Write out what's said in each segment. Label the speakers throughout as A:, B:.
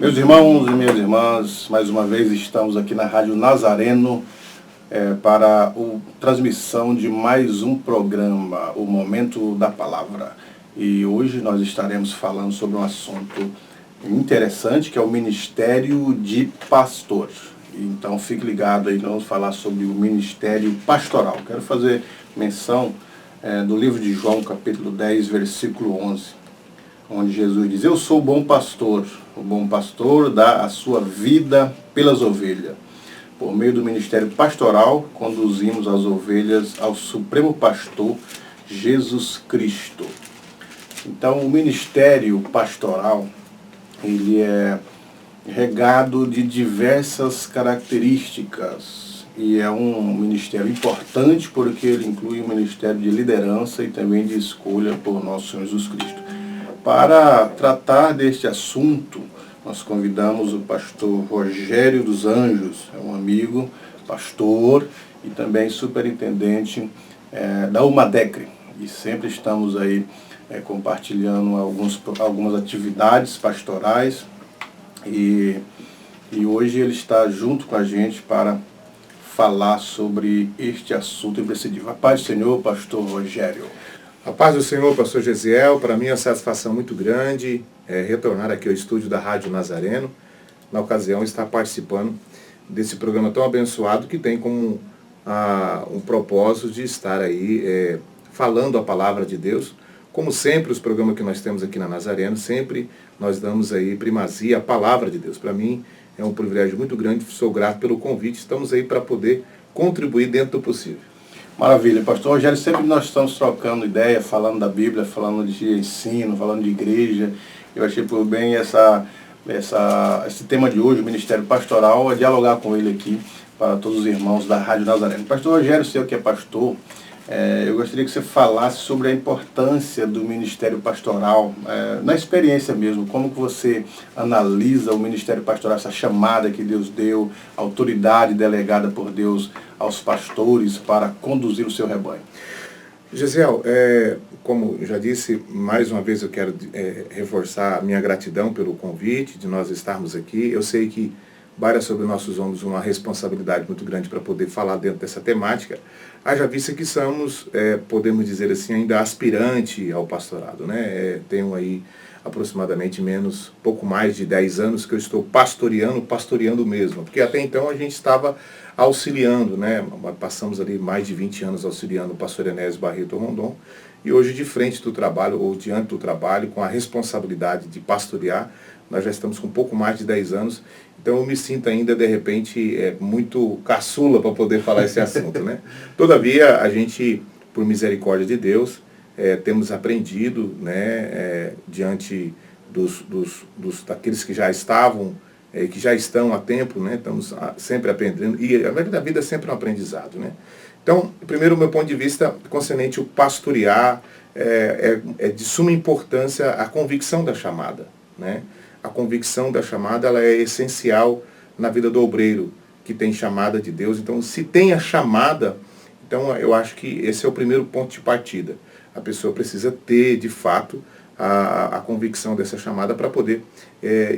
A: Meus irmãos e minhas irmãs, mais uma vez estamos aqui na Rádio Nazareno para a transmissão de mais um programa, o Momento da Palavra. E hoje nós estaremos falando sobre um assunto interessante, que é o Ministério de Pastor. Então fique ligado aí, nós vamos falar sobre o Ministério Pastoral. Quero fazer menção do livro de João, capítulo 10, versículo 11. Onde Jesus diz: eu sou o bom pastor dá a sua vida pelas ovelhas. Por meio do ministério pastoral, conduzimos as ovelhas ao Supremo Pastor, Jesus Cristo. Então, o ministério pastoral, ele é regado de diversas características, e é um ministério importante porque ele inclui o ministério de liderança e também de escolha por nosso Senhor Jesus Cristo. Para tratar deste assunto, nós convidamos o pastor Rogério dos Anjos, é um amigo, pastor e também superintendente da UMADECRE. E sempre estamos aí compartilhando algumas atividades pastorais e hoje ele está junto com a gente para falar sobre este assunto imprescindível. A paz do Senhor, pastor Rogério.
B: A paz do Senhor, pastor Gesiel. Para mim é uma satisfação muito grande retornar aqui ao estúdio da Rádio Nazareno, na ocasião estar participando desse programa tão abençoado que tem como um propósito de estar aí falando a palavra de Deus. Como sempre, os programas que nós temos aqui na Nazareno, sempre nós damos aí primazia à palavra de Deus. Para mim é um privilégio muito grande, sou grato pelo convite, estamos aí para poder contribuir dentro do possível.
A: Maravilha, pastor Rogério, sempre nós estamos trocando ideia, falando da Bíblia, falando de ensino, falando de igreja. Eu achei por bem esse tema de hoje, o Ministério Pastoral, dialogar com ele aqui para todos os irmãos da Rádio Nazareno. Pastor Rogério, você que é pastor, eu gostaria que você falasse sobre a importância do Ministério Pastoral, na experiência mesmo, como que você analisa o Ministério Pastoral, essa chamada que Deus deu, a autoridade delegada por Deus aos pastores para conduzir o seu rebanho.
B: Gesiel, como já disse, mais uma vez eu quero reforçar a minha gratidão pelo convite, de nós estarmos aqui. Eu sei que baira sobre nossos ombros uma responsabilidade muito grande para poder falar dentro dessa temática, haja vista que somos, podemos dizer assim, ainda aspirante ao pastorado, né? Tenho aí aproximadamente pouco mais de 10 anos que eu estou pastoreando mesmo, porque até então a gente estava auxiliando, né? Passamos ali mais de 20 anos auxiliando o pastor Enésio Barreto Rondon, e hoje de frente do trabalho, ou diante do trabalho, com a responsabilidade de pastorear, nós já estamos com pouco mais de 10 anos, então eu me sinto ainda, de repente, muito caçula para poder falar esse assunto, né? Todavia, a gente, por misericórdia de Deus, temos aprendido, né, diante daqueles que já estavam, que já estão há tempo, né? Estamos sempre aprendendo, e a verdade da vida é sempre um aprendizado, né? Então, primeiro, o meu ponto de vista, concernente o pastorear, é de suma importância a convicção da chamada, né? A convicção da chamada, ela é essencial na vida do obreiro que tem chamada de Deus. Então, se tem a chamada, então eu acho que esse é o primeiro ponto de partida. A pessoa precisa ter, de fato, a convicção dessa chamada para poder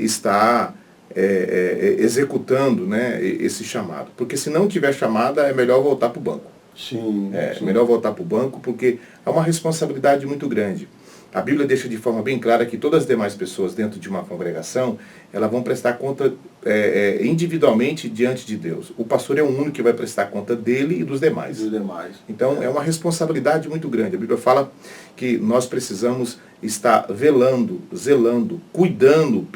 B: estar executando, né, esse chamado. Porque se não tiver chamada, é melhor voltar para o banco.
A: Sim.
B: Melhor voltar para o banco, porque é uma responsabilidade muito grande. A Bíblia deixa de forma bem clara que todas as demais pessoas dentro de uma congregação, elas vão prestar conta individualmente diante de Deus. O pastor é o único que vai prestar conta dele e dos demais. Então é uma responsabilidade muito grande. A Bíblia fala que nós precisamos estar velando, zelando, cuidando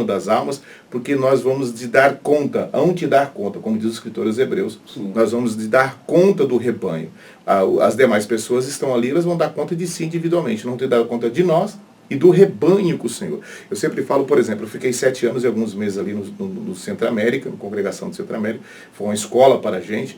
B: das almas, porque nós vamos de dar conta, hão de dar conta, como diz os escritores hebreus. Sim. Nós vamos de dar conta do rebanho. As demais pessoas estão ali, elas vão dar conta de si individualmente, não ter dado conta de nós e do rebanho com o Senhor. Eu sempre falo, por exemplo, eu fiquei 7 anos e alguns meses ali no Centro América, na congregação do Centro América, foi uma escola para a gente,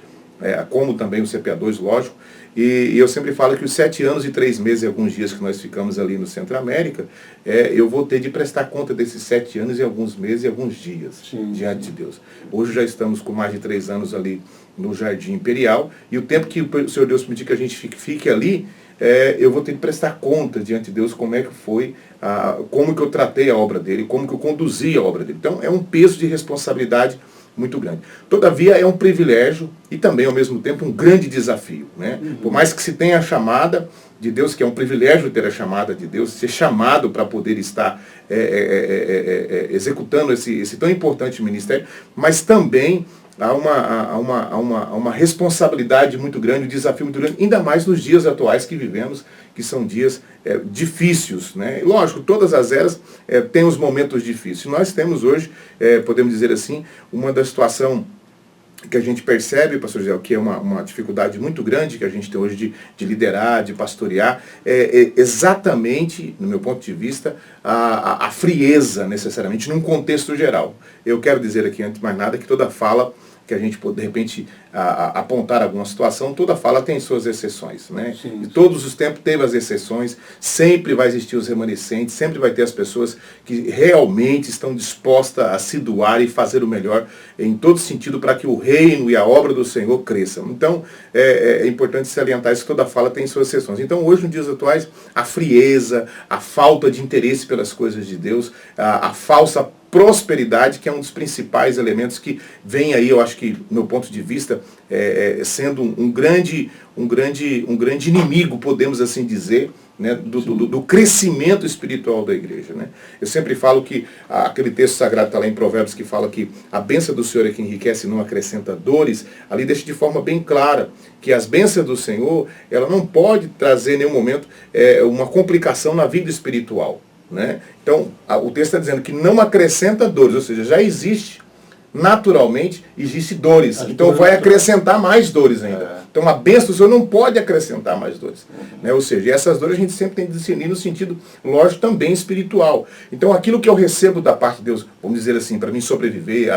B: como também o CPA2, lógico, e eu sempre falo que os 7 anos e 3 meses e alguns dias que nós ficamos ali no Centro América, eu vou ter de prestar conta desses 7 anos e alguns meses e alguns dias. Sim. Diante de Deus. Hoje já estamos com mais de 3 anos ali no Jardim Imperial, e o tempo que o Senhor Deus permitir que a gente fique ali, eu vou ter que prestar conta diante de Deus como é que foi, como que eu tratei a obra dele, como que eu conduzi a obra dele. Então é um peso de responsabilidade muito grande. Todavia é um privilégio e também ao mesmo tempo um grande desafio, né? Por mais que se tenha a chamada de Deus, que é um privilégio ter a chamada de Deus, ser chamado para poder estar executando esse tão importante ministério, mas também há uma responsabilidade muito grande, um desafio muito grande, ainda mais nos dias atuais que vivemos, que são dias difíceis, né? Lógico, todas as eras têm os momentos difíceis. Nós temos hoje, podemos dizer assim, uma da situação que a gente percebe, pastor José, que é uma dificuldade muito grande que a gente tem hoje de liderar, de pastorear, exatamente, no meu ponto de vista, a frieza, necessariamente, num contexto geral. Eu quero dizer aqui, antes de mais nada, que toda fala que a gente pode, de repente, apontar alguma situação, toda fala tem suas exceções, né?
A: Sim.
B: E todos os tempos teve as exceções, sempre vai existir os remanescentes, sempre vai ter as pessoas que realmente estão dispostas a se doar e fazer o melhor em todo sentido para que o reino e a obra do Senhor cresçam. Então, é importante salientar isso, que toda fala tem suas exceções. Então, hoje, nos dias atuais, a frieza, a falta de interesse pelas coisas de Deus, a falsa prosperidade, que é um dos principais elementos que vem aí, eu acho que, do meu ponto de vista, sendo um grande inimigo, podemos assim dizer, né, do crescimento espiritual da igreja, né? Eu sempre falo que aquele texto sagrado está lá em Provérbios que fala que a bênção do Senhor é que enriquece e não acrescenta dores. Ali deixa de forma bem clara que as bênçãos do Senhor, ela não pode trazer em nenhum momento uma complicação na vida espiritual, né? Então, o texto está dizendo que não acrescenta dores, ou seja, já existe, naturalmente, existe dores. Então vai acrescentar mais dores ainda. Então a bênção do Senhor não pode acrescentar mais dores. Né? Ou seja, essas dores a gente sempre tem que discernir no sentido, lógico, também espiritual. Então aquilo que eu recebo da parte de Deus, vamos dizer assim, para mim sobreviver,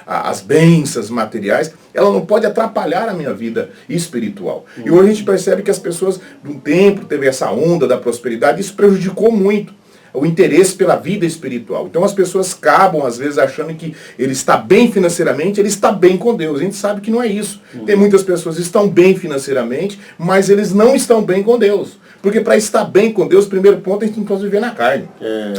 B: as bênçãos materiais, ela não pode atrapalhar a minha vida espiritual. E hoje a gente percebe que as pessoas, de um tempo, teve essa onda da prosperidade, isso prejudicou muito o interesse pela vida espiritual. Então as pessoas acabam, às vezes, achando que ele está bem financeiramente, ele está bem com Deus. A gente sabe que não é isso. Tem muitas pessoas que estão bem financeiramente, mas eles não estão bem com Deus. Porque para estar bem com Deus, primeiro ponto, a gente não pode viver na carne.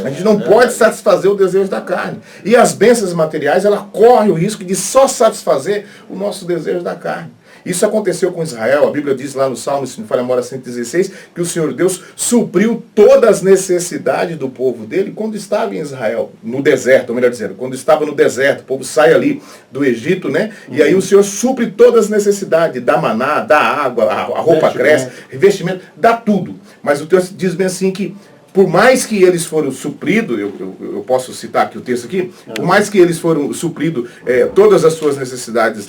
B: A gente não pode satisfazer o desejo da carne. E as bênçãos materiais, ela corre o risco de só satisfazer o nosso desejo da carne. Isso aconteceu com Israel. A Bíblia diz lá no Salmo, se não falha a memória, 116, que o Senhor Deus supriu todas as necessidades do povo dele quando estava em Israel, no deserto, ou melhor dizendo, quando estava no deserto. O povo sai ali do Egito, né? E aí o Senhor supre todas as necessidades, dá maná, dá água, a roupa cresce, investimento, dá tudo. Mas o texto diz bem assim que por mais que eles foram supridos, eu posso citar aqui o texto aqui, por mais que eles foram supridos todas as suas necessidades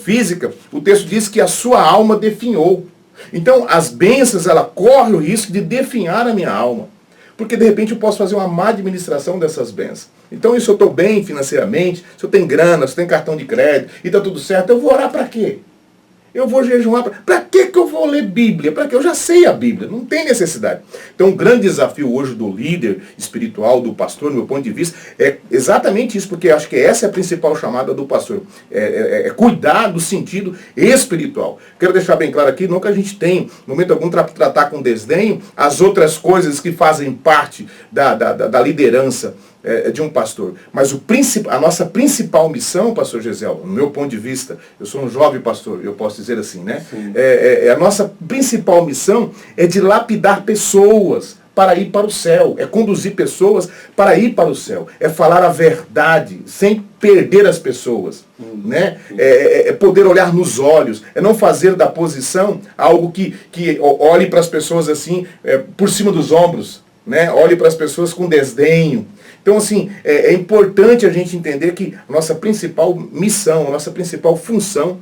B: físicas, o texto diz que a sua alma definhou. Então as bênçãos, ela corre o risco de definhar a minha alma. Porque de repente eu posso fazer uma má administração dessas bênçãos. Então se eu estou bem financeiramente, se eu tenho grana, se eu tenho cartão de crédito e está tudo certo, eu vou orar para quê? Eu vou jejuar. Para que eu vou ler Bíblia? Para que? Eu já sei a Bíblia. Não tem necessidade. Então, o grande desafio hoje do líder espiritual, do pastor, no meu ponto de vista, é exatamente isso, porque eu acho que essa é a principal chamada do pastor. É cuidar do sentido espiritual. Quero deixar bem claro aqui, não que a gente tem, no momento algum, tratar com desdenho as outras coisas que fazem parte da liderança de um pastor. Mas a nossa principal missão, pastor Gesiel, no meu ponto de vista, eu sou um jovem pastor, eu posso dizer assim, né? A nossa principal missão é de lapidar pessoas para ir para o céu, é conduzir pessoas para ir para o céu, é falar a verdade sem perder as pessoas, né? É poder olhar nos olhos, é não fazer da posição algo que olhe para as pessoas assim, por cima dos ombros, né? Olhe para as pessoas com desdenho. Então, assim, é importante a gente entender que a nossa principal missão, a nossa principal função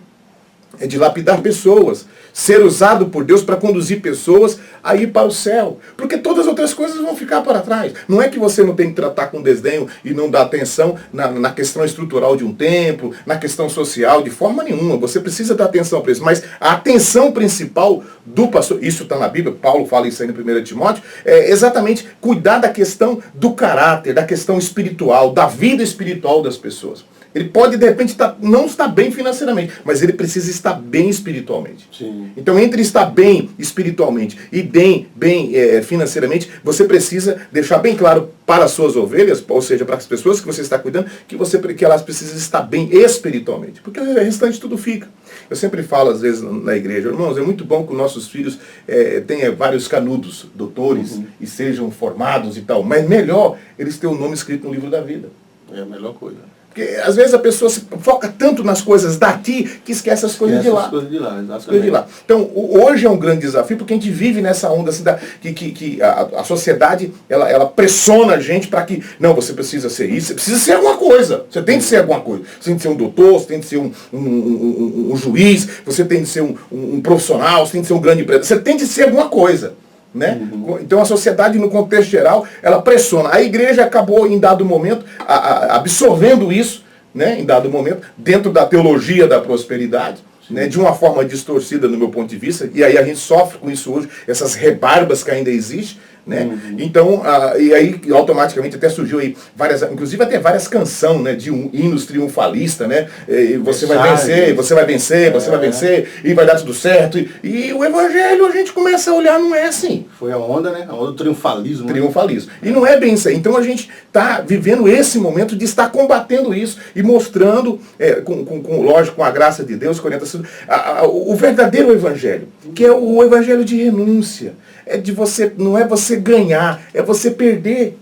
B: é de lapidar pessoas, ser usado por Deus para conduzir pessoas a ir para o céu. Porque todas as outras coisas vão ficar para trás. Não é que você não tem que tratar com desdenho e não dar atenção na questão estrutural de um templo, na questão social, de forma nenhuma. Você precisa dar atenção para isso. Mas a atenção principal do pastor, isso está na Bíblia, Paulo fala isso aí no 1 Timóteo, é exatamente cuidar da questão do caráter, da questão espiritual, da vida espiritual das pessoas. Ele pode, de repente, não estar bem financeiramente, mas ele precisa estar bem espiritualmente.
A: Sim.
B: Então, entre estar bem espiritualmente e bem financeiramente, você precisa deixar bem claro para as suas ovelhas, ou seja, para as pessoas que você está cuidando, que elas precisam estar bem espiritualmente. Porque o restante tudo fica. Eu sempre falo, às vezes, na igreja, irmãos, é muito bom que os nossos filhos tenham vários canudos, doutores, e sejam formados e tal, mas melhor eles terem o nome escrito no livro da vida.
A: É a melhor coisa.
B: Porque às vezes a pessoa se foca tanto nas coisas daqui que esquece as coisas de lá.
A: As coisas de lá, exatamente.
B: As coisas de lá. Então, hoje é um grande desafio, porque a gente vive nessa onda assim, que a sociedade ela pressiona a gente para que, não, você precisa ser isso, você precisa ser alguma coisa. Você tem que ser alguma coisa. Você tem que ser um doutor, você tem que ser um juiz, você tem que ser um profissional, você tem que ser um grande empresário. Você tem que ser alguma coisa. Né? Então a sociedade, no contexto geral, ela pressiona. A igreja acabou, em dado momento, absorvendo isso, né? Em dado momento, dentro da teologia da prosperidade, né? De uma forma distorcida no meu ponto de vista, e aí a gente sofre com isso hoje, essas rebarbas que ainda existem. Né? Então, e aí automaticamente até surgiu aí inclusive até várias canções, né, de hinos triunfalistas, né? E você vai vencer, você vai vencer, você vai vencer, e vai dar tudo certo. E o evangelho a gente começa a olhar, não é assim.
A: Foi a onda, né? A onda do triunfalismo.
B: Triunfalismo. E não é bem isso aí. Então a gente está vivendo esse momento de estar combatendo isso e mostrando, lógico, com a graça de Deus, com a orientação, o verdadeiro evangelho, que é o evangelho de renúncia. Não é você ganhar, é você perder.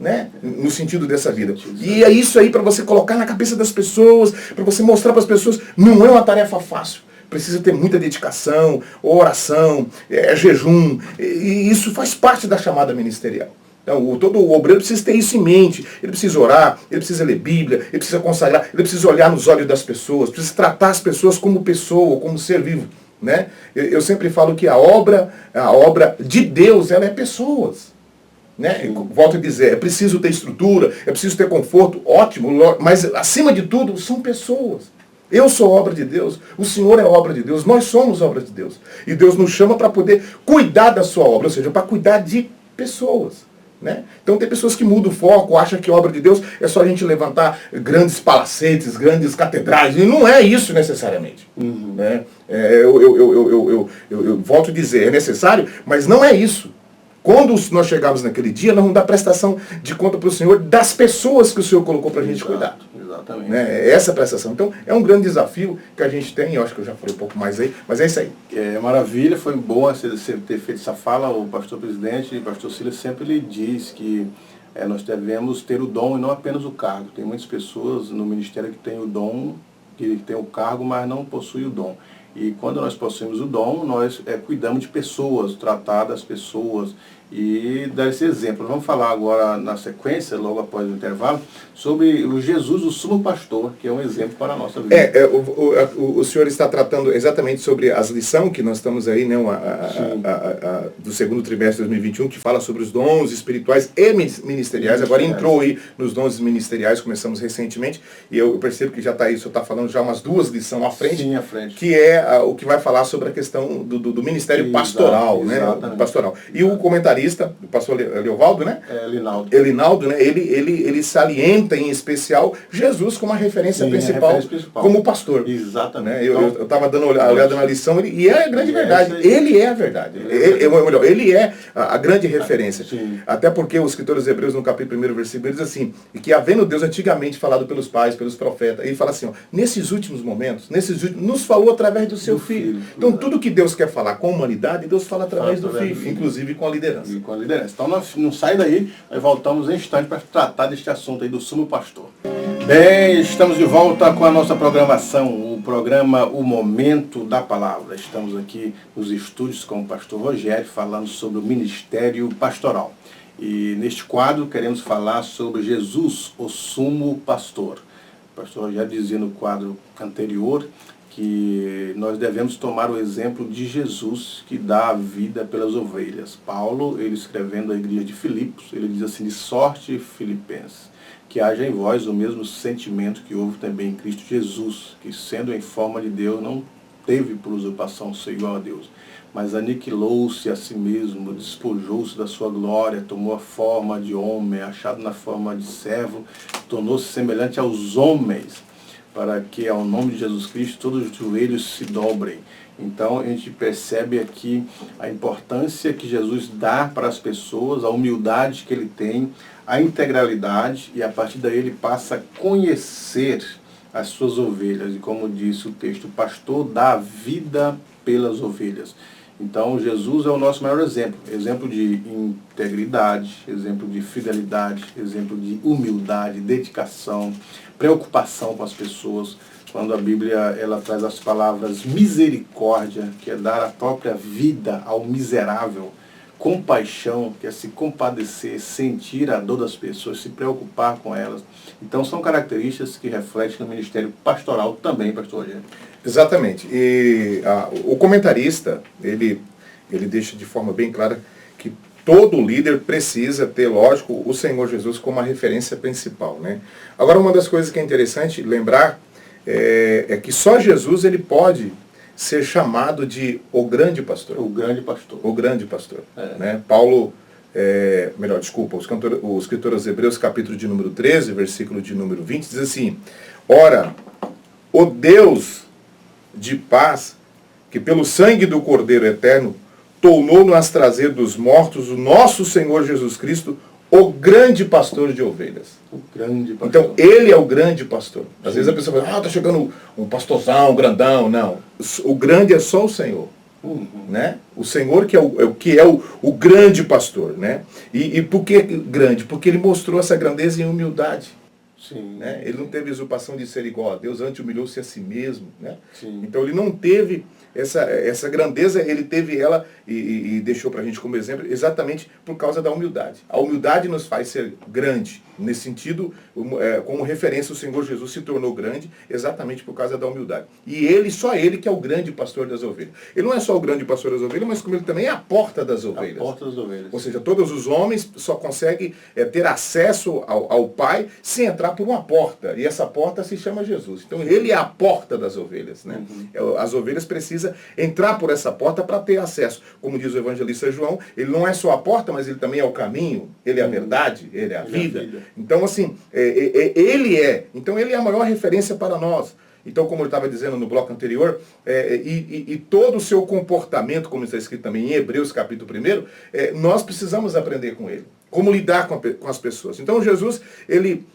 B: Né? No sentido dessa vida. E é isso aí para você colocar na cabeça das pessoas, para você mostrar para as pessoas, não é uma tarefa fácil. Precisa ter muita dedicação, oração, jejum, e isso faz parte da chamada ministerial. Então, todo o obreiro precisa ter isso em mente. Ele precisa orar, ele precisa ler Bíblia, ele precisa consagrar, ele precisa olhar nos olhos das pessoas, precisa tratar as pessoas como pessoa, como ser vivo. Né? Eu sempre falo que a obra de Deus, ela é pessoas. Né? Volto a dizer, é preciso ter estrutura, é preciso ter conforto, ótimo, mas acima de tudo são pessoas. Eu sou obra de Deus, o Senhor é obra de Deus, nós somos obra de Deus. E Deus nos chama para poder cuidar da sua obra, ou seja, para cuidar de pessoas. Né? Então tem pessoas que mudam o foco, acham que a obra de Deus é só a gente levantar grandes palacetes, grandes catedrais, e não é isso necessariamente. Né? Eu volto a dizer, é necessário, mas não é isso. Quando nós chegarmos naquele dia, nós vamos dar prestação de conta para o Senhor das pessoas que o Senhor colocou para a gente cuidar.
A: Exatamente.
B: Né? Essa prestação. Então, é um grande desafio que a gente tem, eu acho que eu já falei um pouco mais aí, mas é isso aí.
A: Maravilha, foi bom você ter feito essa fala. O pastor presidente, o pastor Silas, sempre lhe diz que nós devemos ter o dom e não apenas o cargo. Tem muitas pessoas no ministério que têm o dom, que têm o cargo, mas não possuem o dom. E quando nós possuímos o dom, nós cuidamos de pessoas, tratar das pessoas e dar esse exemplo. Vamos falar agora na sequência, logo após o intervalo, sobre o Jesus, o sumo pastor, que é um exemplo para a nossa vida.
B: O senhor está tratando exatamente sobre as lições que nós estamos aí, né, do segundo trimestre de 2021, que fala sobre os dons espirituais e ministeriais. Agora entrou aí nos dons ministeriais, começamos recentemente, e eu percebo que já está aí, o senhor está falando já umas duas lições à frente.
A: Sim, à frente.
B: Que é o que vai falar sobre a questão do ministério pastoral, né? Pastoral. E o comentarista, o pastor Leovaldo, né? Elinaldo, né? Ele salienta em especial Jesus como a referência principal, como pastor.
A: Exatamente.
B: Né? Eu estava dando uma olhada na lição, e é a grande verdade. Ele é a verdade. Ele é a grande referência.
A: Sim.
B: Até porque os escritores hebreus, no capítulo 1, versículo, diz assim, que havendo Deus antigamente falado pelos pais, pelos profetas, ele fala assim, ó, nesses últimos momentos, nos falou através do seu filho. Então tudo que Deus quer falar com a humanidade, Deus fala através do filho, inclusive com a liderança.
A: E com a liderança. Então não sai daí, nós voltamos em instante para tratar deste assunto aí do sumo pastor. Bem, estamos de volta com a nossa programação, o programa O Momento da Palavra. Estamos aqui nos estúdios com o pastor Rogério falando sobre o ministério pastoral. E neste quadro queremos falar sobre Jesus, o sumo pastor. O pastor Rogério dizia no quadro anterior que nós devemos tomar o exemplo de Jesus, que dá a vida pelas ovelhas. Paulo, ele escrevendo à igreja de Filipos, ele diz assim, de sorte, filipenses, que haja em vós o mesmo sentimento que houve também em Cristo Jesus, que sendo em forma de Deus, não teve por usurpação ser igual a Deus, mas aniquilou-se a si mesmo, despojou-se da sua glória, tomou a forma de homem, achado na forma de servo, tornou-se semelhante aos homens, para que ao nome de Jesus Cristo todos os joelhos se dobrem. Então a gente percebe aqui a importância que Jesus dá para as pessoas, a humildade que ele tem, a integralidade, e a partir daí ele passa a conhecer as suas ovelhas. E como disse o texto, o pastor dá a vida pelas ovelhas. Então Jesus é o nosso maior exemplo. Exemplo de integridade, exemplo de fidelidade, exemplo de humildade, dedicação, preocupação com as pessoas. Quando a Bíblia ela traz as palavras misericórdia, que é dar a própria vida ao miserável, compaixão, que é se compadecer, sentir a dor das pessoas, se preocupar com elas. Então são características que refletem no ministério pastoral também, pastor Rogério.
B: Exatamente. E o comentarista, ele deixa de forma bem clara que todo líder precisa ter, lógico, o Senhor Jesus como a referência principal, né? Agora, uma das coisas que é interessante lembrar é que só Jesus ele pode ser chamado de o grande pastor.
A: O grande pastor.
B: O grande pastor. Né? Paulo, o escritor aos Hebreus, capítulo de número 13, versículo de número 20, diz assim: ora, o Deus de paz, que pelo sangue do Cordeiro Eterno, tornou-nos trazer dos mortos o nosso Senhor Jesus Cristo, o grande pastor de ovelhas.
A: O grande pastor.
B: Então, ele é o grande pastor. Às vezes a pessoa fala, tá chegando um pastorzão, um grandão. Não. O grande é só o Senhor. Né? O Senhor que é o grande pastor. Né? E por que grande? Porque ele mostrou essa grandeza em humildade.
A: Sim.
B: Né? Ele não teve usurpação de ser igual a Deus, antes humilhou-se a si mesmo. Né?
A: Sim.
B: Então ele não teve essa grandeza, ele teve ela e deixou para a gente como exemplo exatamente por causa da humildade. A humildade nos faz ser grande. Nesse sentido, como referência, o Senhor Jesus se tornou grande exatamente por causa da humildade. E só ele que é o grande pastor das ovelhas. Ele não é só o grande pastor das ovelhas, mas como ele também é a porta das ovelhas.
A: A porta das ovelhas.
B: Ou seja, todos os homens só conseguem ter acesso ao Pai sem entrar por uma porta. E essa porta se chama Jesus. Então ele é a porta das ovelhas. Né? As ovelhas precisam entrar por essa porta para ter acesso. Como diz o evangelista João, ele não é só a porta, mas ele também é o caminho, ele é a verdade, ele é a vida. Então, assim, Então, ele é a maior referência para nós. Então, como eu estava dizendo no bloco anterior, e todo o seu comportamento, como está escrito também em Hebreus capítulo 1, nós precisamos aprender com ele. Como lidar com as pessoas. Então, Jesus, ele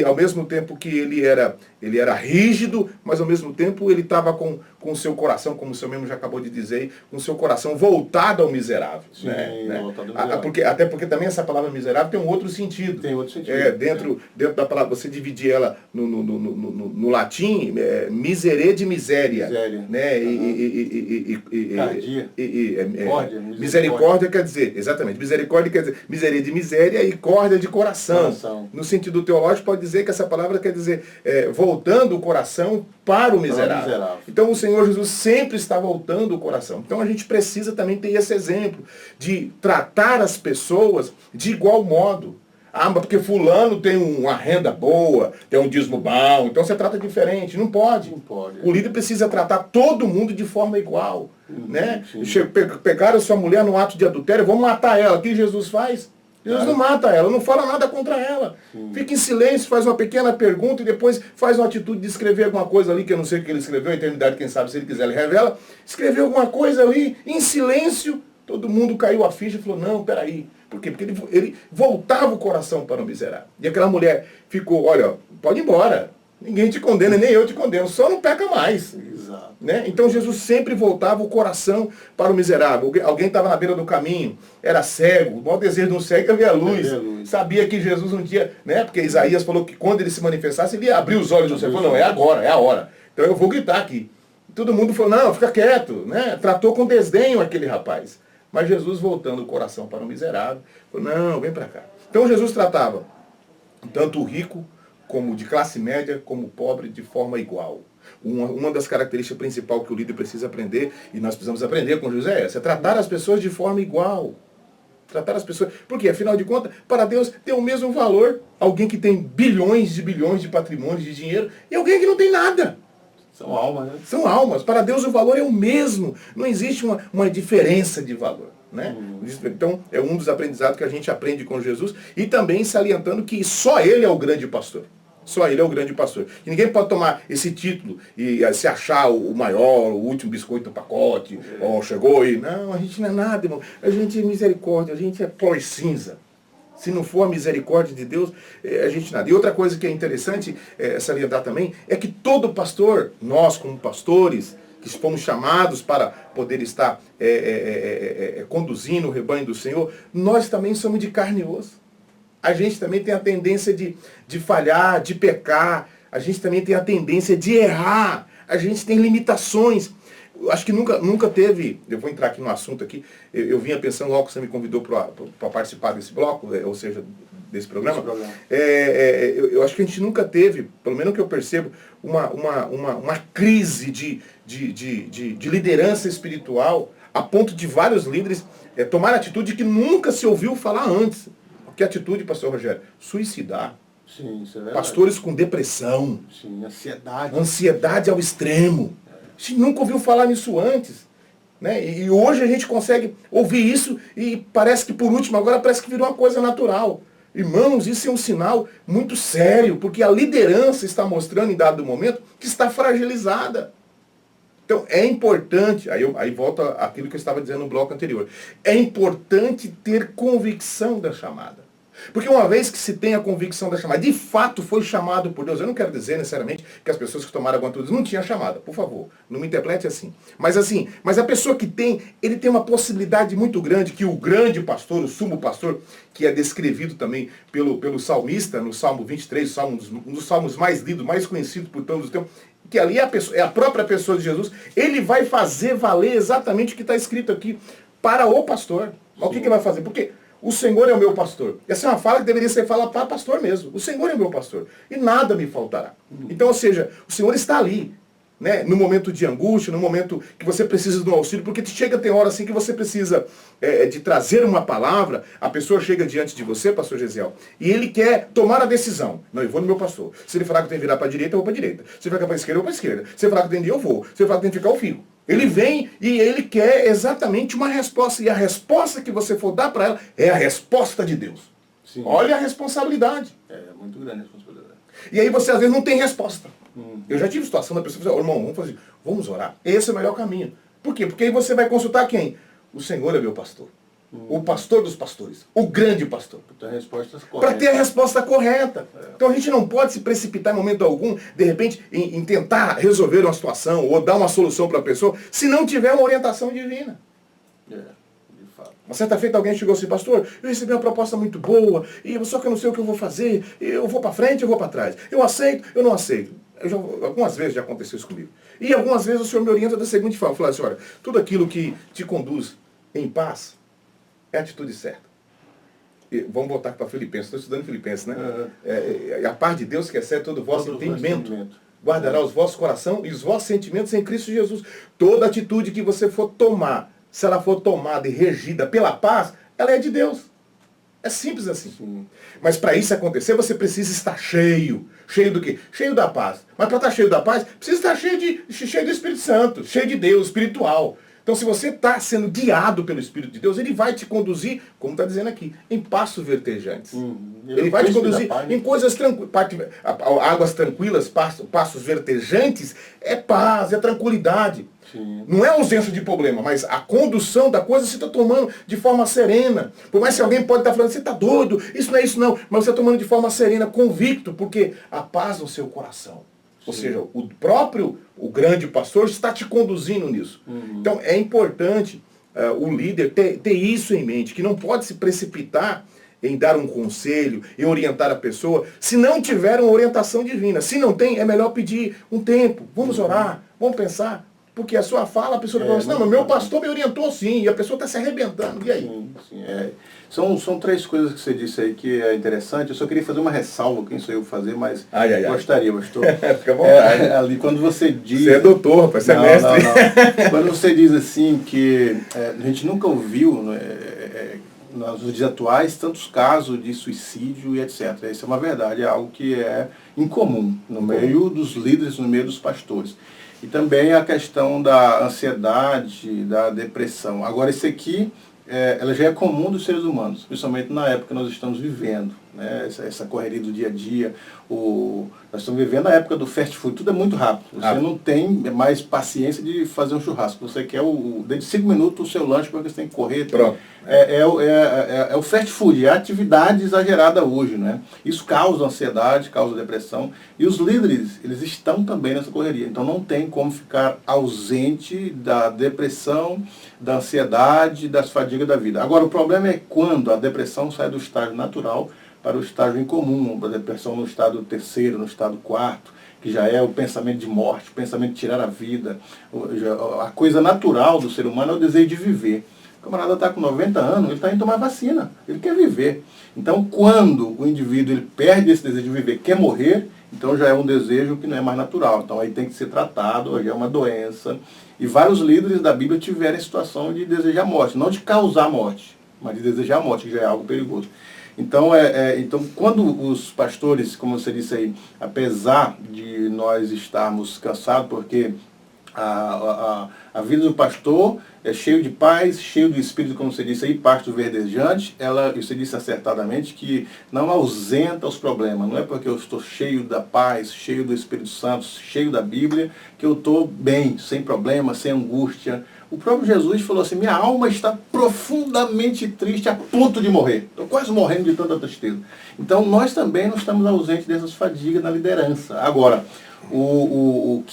B: ao mesmo tempo que ele era rígido, mas ao mesmo tempo ele estava com o seu coração, como o senhor mesmo já acabou de dizer, com o seu coração voltado ao miserável.
A: Sim,
B: né?
A: voltado ao miserável.
B: Até porque também essa palavra miserável tem um outro sentido.
A: Tem outro sentido.
B: Dentro da palavra, você dividir ela no latim, miserere de miséria. Né? Misericórdia quer dizer, exatamente, misericórdia quer dizer miserere de miséria e córdia de coração. No sentido teológico, pode dizer que essa palavra quer dizer voltando o coração para o miserável. Então o Senhor Jesus sempre está voltando o coração. Então a gente precisa também ter esse exemplo de tratar as pessoas de igual modo. Ah, mas porque fulano tem uma renda boa, tem um dízimo bom, então você trata diferente. Não pode.
A: Não pode.
B: O líder precisa tratar todo mundo de forma igual. Né? Pegaram sua mulher no ato de adultério, vamos matar ela. O que Jesus faz? Jesus não mata ela, não fala nada contra ela. Fica em silêncio, faz uma pequena pergunta e depois faz uma atitude de escrever alguma coisa ali, que eu não sei o que ele escreveu, a eternidade, quem sabe, se ele quiser, ele revela. Escreveu alguma coisa ali, em silêncio, todo mundo caiu a ficha e falou, não, peraí. Por quê? Porque ele voltava o coração para o miserável. E aquela mulher ficou, olha, pode ir embora. Ninguém te condena, nem eu te condeno, só não peca mais.
A: Exato.
B: Né? Então Jesus sempre voltava o coração para o miserável. Alguém estava na beira do caminho, era cego, o maior desejo de um cego é ver a luz. Sabia que Jesus um dia, né? Porque Isaías falou que quando ele se manifestasse, ele ia abrir os olhos do cego. Falou, não, é agora, é a hora. Então eu vou gritar aqui. Todo mundo falou, não, fica quieto. Né? Tratou com desdenho aquele rapaz. Mas Jesus voltando o coração para o miserável, falou, não, vem para cá. Então Jesus tratava tanto o rico, como de classe média, como pobre, de forma igual. Uma das características principais que o líder precisa aprender, e nós precisamos aprender com José, é tratar as pessoas de forma igual. Tratar as pessoas... Porque, afinal de contas, para Deus tem o mesmo valor alguém que tem bilhões de patrimônios, de dinheiro, e alguém que não tem nada.
A: São almas, né?
B: São almas. Para Deus o valor é o mesmo. Não existe uma diferença de valor. Né? Então, é um dos aprendizados que a gente aprende com Jesus. E também salientando que só Ele é o grande pastor. Só Ele é o grande pastor. E ninguém pode tomar esse título e se achar o maior, o último biscoito do pacote. Ó, chegou e... Não, a gente não é nada, irmão. A gente é misericórdia, a gente é pó e cinza. Se não for a misericórdia de Deus, a gente nada. E outra coisa que é interessante salientar também, é que todo pastor, nós como pastores, que fomos chamados para poder estar conduzindo o rebanho do Senhor, nós também somos de carne e osso. A gente também tem a tendência de falhar, de pecar, a gente também tem a tendência de errar, a gente tem limitações. Acho que nunca teve, eu vou entrar aqui no assunto aqui, eu vinha pensando logo que você me convidou para participar desse bloco, ou seja, desse programa. Eu acho que a gente nunca teve, pelo menos que eu percebo, uma crise de liderança espiritual a ponto de vários líderes tomar atitude que nunca se ouviu falar antes. Que atitude, pastor Rogério? Suicidar.
A: Sim, isso é verdade.
B: Pastores com depressão.
A: Sim, ansiedade.
B: Ansiedade ao extremo. A gente nunca ouviu falar nisso antes. Né? E hoje a gente consegue ouvir isso e parece que por último, agora parece que virou uma coisa natural. Irmãos, isso é um sinal muito sério, porque a liderança está mostrando em dado momento que está fragilizada. Então é importante, aí volta aquilo que eu estava dizendo no bloco anterior, é importante ter convicção da chamada. Porque uma vez que se tem a convicção da chamada, de fato foi chamado por Deus, eu não quero dizer necessariamente que as pessoas que tomaram alguma atitude não tinham chamada, por favor, não me interprete assim. Mas a pessoa que tem, ele tem uma possibilidade muito grande que o grande pastor, o sumo pastor, que é descrevido também pelo salmista, no Salmo 23, um dos salmos mais lidos, mais conhecidos por todos os tempos, que ali é a própria pessoa de Jesus, ele vai fazer valer exatamente o que está escrito aqui para o pastor. Mas o que ele vai fazer? Porque o Senhor é o meu pastor. Essa é uma fala que deveria ser falada para pastor mesmo. O Senhor é o meu pastor. E nada me faltará. Então, ou seja, o Senhor está ali. Né? No momento de angústia, no momento que você precisa de um auxílio, porque tem hora assim que você precisa de trazer uma palavra, a pessoa chega diante de você, pastor Gesiel, e ele quer tomar a decisão. Não, eu vou no meu pastor. Se ele falar que eu tenho que virar para a direita, eu vou para a direita. Se ele falar para a esquerda, eu vou para a esquerda. Se ele falar que eu tenho que ir, eu vou. Se ele falar que eu tenho que ficar, eu fico. Ele vem e ele quer exatamente uma resposta. E a resposta que você for dar para ela é a resposta de Deus. Sim. Olha a responsabilidade.
A: É muito grande a responsabilidade.
B: E aí você às vezes não tem resposta. Eu já tive situação da pessoa falar, irmão, vamos orar. Esse é o melhor caminho. Por quê? Porque aí você vai consultar quem? O Senhor é meu pastor. O pastor dos pastores. O grande pastor. Para ter a resposta correta. Então a gente não pode se precipitar em momento algum, de repente, em tentar resolver uma situação ou dar uma solução para a pessoa, se não tiver uma orientação divina. Uma certa feita alguém chegou assim, pastor, eu recebi uma proposta muito boa, só que eu não sei o que eu vou fazer, eu vou para frente, eu vou para trás. Eu aceito, eu não aceito. Algumas vezes já aconteceu isso comigo. E algumas vezes o Senhor me orienta da seguinte forma, fala assim, olha, tudo aquilo que te conduz em paz é a atitude certa. E vamos voltar para Filipenses, estou estudando Filipenses, né? A paz de Deus que excede todo o vosso entendimento. Guardará os vossos corações e os vossos sentimentos em Cristo Jesus. Toda atitude que você for tomar, se ela for tomada e regida pela paz, ela é de Deus. É simples assim. Sim. Mas para isso acontecer, você precisa estar cheio. Cheio do quê? Cheio da paz. Mas para estar cheio da paz, precisa estar cheio do Espírito Santo, cheio de Deus, espiritual. Então se você está sendo guiado pelo Espírito de Deus, ele vai te conduzir, como está dizendo aqui, em passos vertejantes. Ele vai te conduzir em coisas tranquilas, águas tranquilas, passos vertejantes, é paz, é tranquilidade. Sim. Não é ausência de problema, mas a condução da coisa você está tomando de forma serena. Por mais que alguém pode estar falando, você está doido, isso não é isso não. Mas você está tomando de forma serena, convicto, porque a paz no seu coração. Ou seja, o grande pastor está te conduzindo nisso. Então é importante o líder ter isso em mente, que não pode se precipitar em dar um conselho, em orientar a pessoa, se não tiver uma orientação divina. Se não tem, é melhor pedir um tempo. Vamos orar, vamos pensar. Porque a sua fala, a pessoa fala assim, não, mas meu pastor me orientou sim, e a pessoa está se arrebentando. E aí?
A: Sim. São três coisas que você disse aí que é interessante. Eu só queria fazer uma ressalva, quem sou eu fazer, mas gostaria, pastor.
B: Fica à vontade.
A: Ali, quando você diz...
B: Você é doutor, rapaz, você é mestre.
A: Não. Quando você diz assim que a gente nunca ouviu nos dias atuais tantos casos de suicídio e etc. Isso é uma verdade, é algo que é incomum no meio dos líderes, no meio dos pastores. E também a questão da ansiedade, da depressão. Agora, esse aqui, ela já é comum dos seres humanos, principalmente na época que nós estamos vivendo, né? Essa correria do dia a dia. Nós estamos vivendo a época do fast food, tudo é muito rápido. Você não tem mais paciência de fazer um churrasco. Você quer, dentro de 5 minutos, o seu lanche, porque você tem que correr.
B: Pronto.
A: É o fast food, é a atividade exagerada hoje, né? Isso causa ansiedade, causa depressão. E os líderes, eles estão também nessa correria. Então não tem como ficar ausente da depressão, da ansiedade, das fadigas da vida. Agora, o problema é quando a depressão sai do estágio natural para o estágio incomum, a depressão no estado terceiro, no estado quarto, que já é o pensamento de morte, o pensamento de tirar a vida. A coisa natural do ser humano é o desejo de viver. O camarada está com 90 anos, ele está indo tomar vacina, ele quer viver. Então, quando o indivíduo ele perde esse desejo de viver, quer morrer, então já é um desejo que não é mais natural. Então aí tem que ser tratado, já é uma doença. E vários líderes da Bíblia tiveram a situação de desejar a morte, não de causar a morte, mas de desejar a morte, que já é algo perigoso. Então, então, quando os pastores, como você disse aí, apesar de nós estarmos cansados, porque a vida do pastor é cheio de paz, cheio do Espírito, como você disse aí, pasto verdejante, você disse acertadamente que não ausenta os problemas. Não é porque eu estou cheio da paz, cheio do Espírito Santo, cheio da Bíblia, que eu estou bem, sem problema, sem angústia. O próprio Jesus falou assim, minha alma está profundamente triste a ponto de morrer. Estou quase morrendo de tanta tristeza. Então nós também não estamos ausentes dessas fadigas na liderança. Agora, o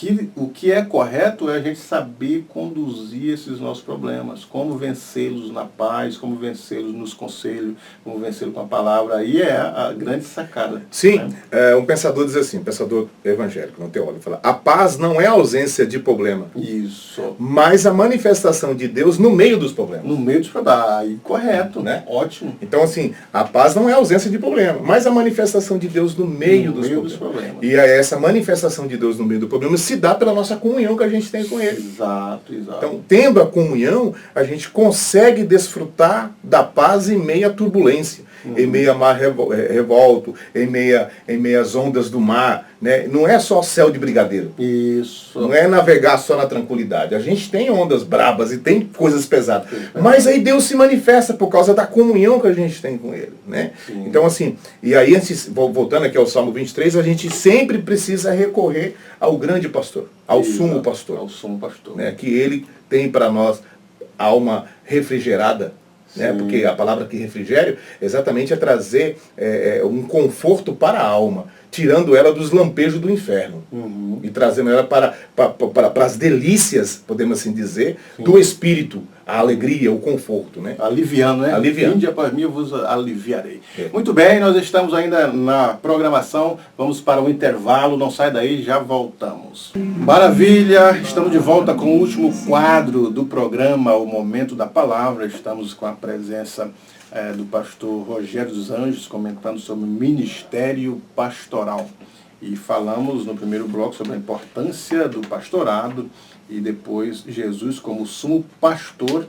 A: que é correto é a gente saber conduzir esses nossos problemas, como vencê-los na paz, como vencê-los nos conselhos, como vencê-los com a palavra. Aí é a grande sacada.
B: Sim,
A: né?
B: Um pensador diz assim, um pensador evangélico, não teólogo, fala, a paz não é a ausência de problema.
A: Isso.
B: Mas a manifestação de Deus no meio dos problemas.
A: No meio dos problemas. Aí, correto,
B: né?
A: Ótimo.
B: Então, assim, a paz não é a ausência de problema, mas a manifestação de Deus no meio dos problemas. E essa manifestação de Deus no meio do problema se dá pela nossa comunhão que a gente tem com Ele.
A: Exato.
B: Então, tendo a comunhão, a gente consegue desfrutar da paz em meio à turbulência, em meio a mar revolto, em meio às ondas do mar. Né? Não é só céu de brigadeiro.
A: Isso.
B: Não é navegar só na tranquilidade. A gente tem ondas brabas e tem coisas pesadas. Mas aí Deus se manifesta por causa da comunhão que a gente tem com Ele. Né? Então, assim, e aí, voltando aqui ao Salmo 23, a gente sempre precisa recorrer ao grande pastor, ao sumo pastor.
A: Ao sumo pastor.
B: Né? Que Ele tem para nós alma refrigerada. Né? Porque a palavra que refrigério exatamente é trazer um conforto para a alma, tirando ela dos lampejos do inferno e trazendo ela para as delícias, podemos assim dizer, do Espírito, a alegria, o conforto. Né?
A: Aliviando, né?
B: Aliviando.
A: Vinde após mim, eu vos aliviarei. Muito bem, nós estamos ainda na programação, vamos para o intervalo, não sai daí, já voltamos. Maravilha, estamos de volta com o último quadro do programa, o Momento da Palavra, estamos com a presença do pastor Rogério dos Anjos, comentando sobre o ministério pastoral. E falamos no primeiro bloco sobre a importância do pastorado e depois Jesus como sumo pastor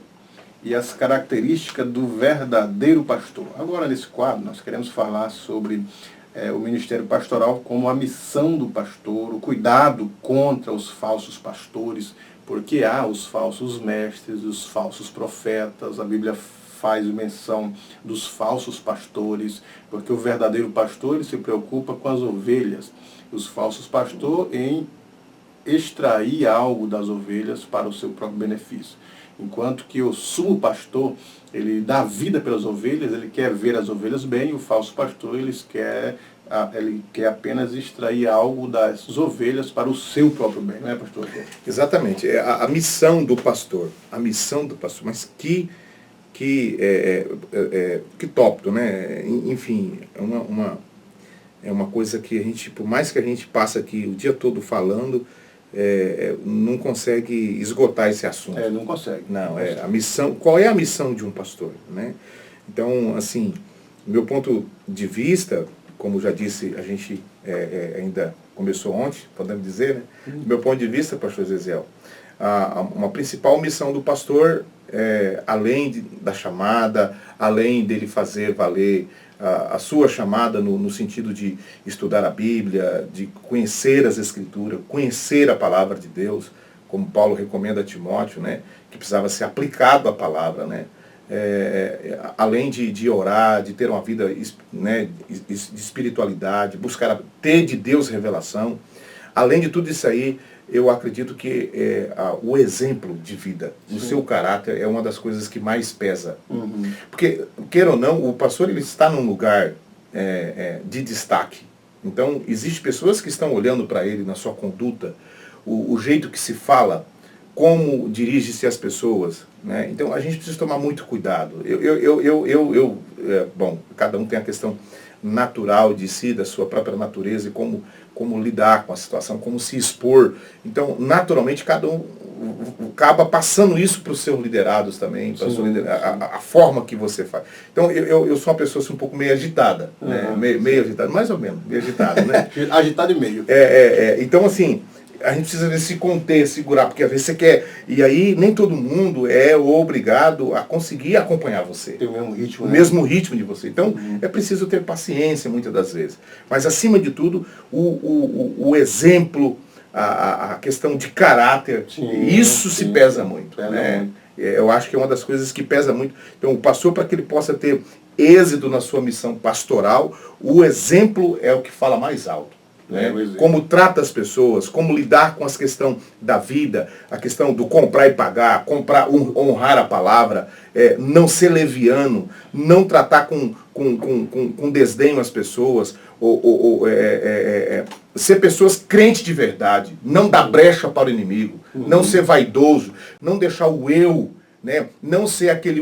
A: e as características do verdadeiro pastor. Agora, nesse quadro, nós queremos falar sobre o ministério pastoral como a missão do pastor, o cuidado contra os falsos pastores, porque há os falsos mestres, os falsos profetas, a Bíblia faz menção dos falsos pastores, porque o verdadeiro pastor ele se preocupa com as ovelhas, os falsos pastores em extrair algo das ovelhas para o seu próprio benefício. Enquanto que o sumo pastor, ele dá vida pelas ovelhas, ele quer ver as ovelhas bem, e o falso pastor, ele quer apenas extrair algo das ovelhas para o seu próprio bem, não é, pastor?
B: Exatamente, a missão do pastor, mas que tópico, né? Enfim, é uma coisa que a gente, por mais que a gente passe aqui o dia todo falando, não consegue esgotar esse assunto.
A: Não consegue.
B: Não, a missão. Qual é a missão de um pastor, né? Então, assim, meu ponto de vista, como já disse, a gente ainda começou ontem, podemos dizer, né? Meu ponto de vista, pastor Zéziel, uma principal missão do pastor, além da chamada, além dele fazer valer a sua chamada no sentido de estudar a Bíblia, de conhecer as Escrituras, conhecer a palavra de Deus, como Paulo recomenda a Timóteo, né, que precisava ser aplicado à palavra, né, além de orar, de ter uma vida, né, de espiritualidade, buscar ter de Deus revelação. Além de tudo isso aí, eu acredito que o exemplo de vida, o seu caráter, é uma das coisas que mais pesa. Porque, queira ou não, o pastor ele está num lugar de destaque. Então, existem pessoas que estão olhando para ele na sua conduta, o jeito que se fala, como dirige-se às pessoas, né? Então, a gente precisa tomar muito cuidado. Bom, cada um tem a questão natural de si, da sua própria natureza, e como lidar com a situação, como se expor. Então, naturalmente, cada um acaba passando isso para os seus liderados também, para a forma que você faz. Então, eu sou uma pessoa assim, um pouco meio agitada, né? Meio agitada, mais ou menos, meio agitada, né?
A: Agitado e meio.
B: Então, assim, a gente precisa se conter, segurar, porque às vezes você quer... E aí, nem todo mundo é obrigado a conseguir acompanhar você.
A: Tem o mesmo ritmo,
B: o mesmo ritmo de você. Então, é preciso ter paciência, muitas das vezes. Mas, acima de tudo, o exemplo, a questão de caráter, isso se pesa muito. Né? Eu acho que é uma das coisas que pesa muito. Então, o pastor, para que ele possa ter êxito na sua missão pastoral, o exemplo é o que fala mais alto. Né? Como trata as pessoas, como lidar com as questões da vida, a questão do comprar e pagar, honrar a palavra, não ser leviano, não tratar com desdenho as pessoas, ser pessoas crentes de verdade, não dar brecha para o inimigo, não ser vaidoso, não deixar o eu, né? Não ser aquele